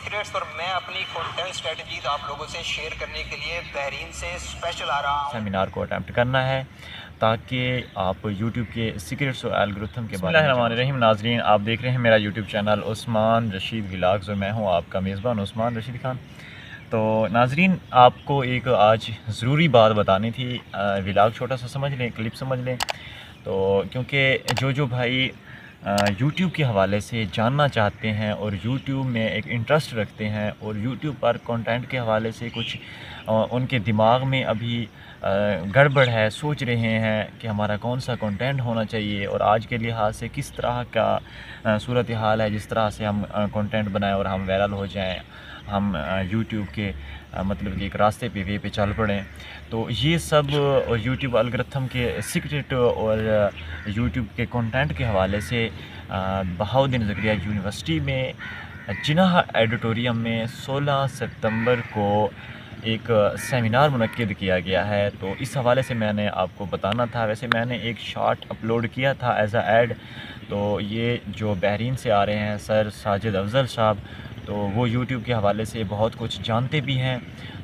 Secrets और मैं अपनी कंटेंट स्ट्रेटजीज आप लोगों से शेयर करने के लिए बहरीन से स्पेशल आ रहा हूँ। सेमिनार को अटेम्प्ट करना है ताकि आप यूट्यूब के सीक्रेट्स और एल्गोरिथम के बारे में बिस्मिल्लाहिर्रहमानिर्रहीम। नाजरीन, आप देख रहे हैं मेरा YouTube channel Usman Rashid vlogs और मैं हूं आपका मेज़बान उस्मान रशीद खान। तो नाजरीन, आपको एक आज ज़रूरी बात बतानी थी। व्लॉग छोटा सा समझ लें, क्लिप समझ लें। तो क्योंकि जो भाई यूट्यूब के हवाले से जानना चाहते हैं और यूट्यूब में एक इंटरेस्ट रखते हैं और यूट्यूब पर कंटेंट के हवाले से कुछ उनके दिमाग में अभी गड़बड़ है, सोच रहे हैं कि हमारा कौन सा कंटेंट होना चाहिए और आज के लिहाज से किस तरह का सूरत हाल है, जिस तरह से हम कंटेंट बनाएं और हम वायरल हो जाएं, हम यूट्यूब के मतलब कि एक रास्ते पे वे पे चल पड़ें। तो ये सब यूट्यूब एल्गोरिथम के सीक्रेट और यूट्यूब के कंटेंट के हवाले से बहाउद्दीन ज़करिया यूनिवर्सिटी में जिन्नाह एडिटोरियम में 16 सितंबर को एक सेमिनार मुनक्किद किया गया है। तो इस हवाले से मैंने आपको बताना था। वैसे मैंने एक शॉर्ट अपलोड किया था एज आ ऐड। तो ये जो बहरीन से आ रहे हैं सर साजिद अफज़ल साहब, तो वो यूट्यूब के हवाले से बहुत कुछ जानते भी हैं,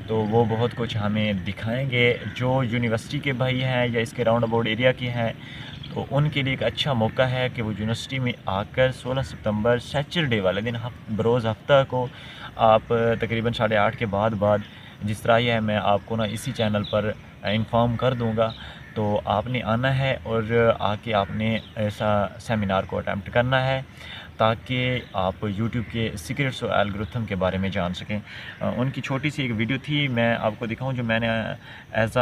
तो वो बहुत कुछ हमें दिखाएंगे। जो यूनिवर्सिटी के भाई हैं या इसके राउंड अबाउट एरिया के हैं, तो उनके लिए एक अच्छा मौका है कि वो यूनिवर्सिटी में आकर 16 सितंबर सैटरडे वाले दिन बरोज़ हफ्ता को आप तकरीबन 8:30 के बाद जिस तरह यह है मैं आपको ना इसी चैनल पर इन्फॉर्म कर दूंगा। तो आपने आना है और आके आपने ऐसा सेमिनार को अटेम्प्ट करना है ताकि आप यूट्यूब के सीक्रेट्स और एल्गोरिथम के बारे में जान सकें। उनकी छोटी सी एक वीडियो थी, मैं आपको दिखाऊं जो मैंने एज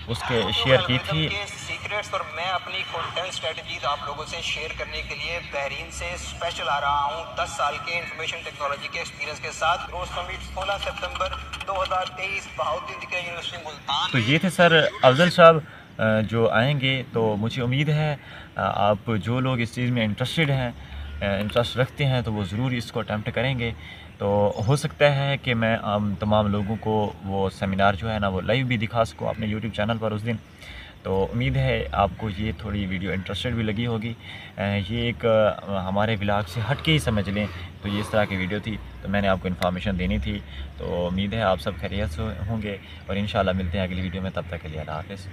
उसके शेयर की थी। सीक्रेट्स और मैं अपनी कंटेंट स्ट्रेटजीज आप लोगों से शेयर करने के लिए बहरीन से स्पेशल आ रहा हूं 10 साल के इंफॉर्मेशन टेक्नोलॉजी के एक्सपीरियंस के साथ। रोज समिट 16 सितंबर 2023 बहाउद्दीन ज़करिया यूनिवर्सिटी मुल्तान। तो ये थे सर अफजल साहब जो आएंगे। तो मुझे उम्मीद है आप जो लोग इस चीज़ में इंटरेस्टेड हैं, इंटरेस्ट रखते हैं, तो वो ज़रूर इसको अटैम्प्ट करेंगे। तो हो सकता है कि मैं तमाम लोगों को वो सेमिनार जो है ना वो लाइव भी दिखा सकूँ अपने यूट्यूब चैनल पर उस दिन। तो उम्मीद है आपको ये थोड़ी वीडियो इंटरेस्टेड भी लगी होगी। ये एक हमारे व्लॉग से हट के ही समझ लें, तो ये इस तरह की वीडियो थी, तो मैंने आपको इन्फॉर्मेशन देनी थी। तो उम्मीद है आप सब खैरियत से होंगे और इंशाल्लाह मिलते हैं अगली वीडियो में। तब तक के लिए अल्लाह हाफ़िज़।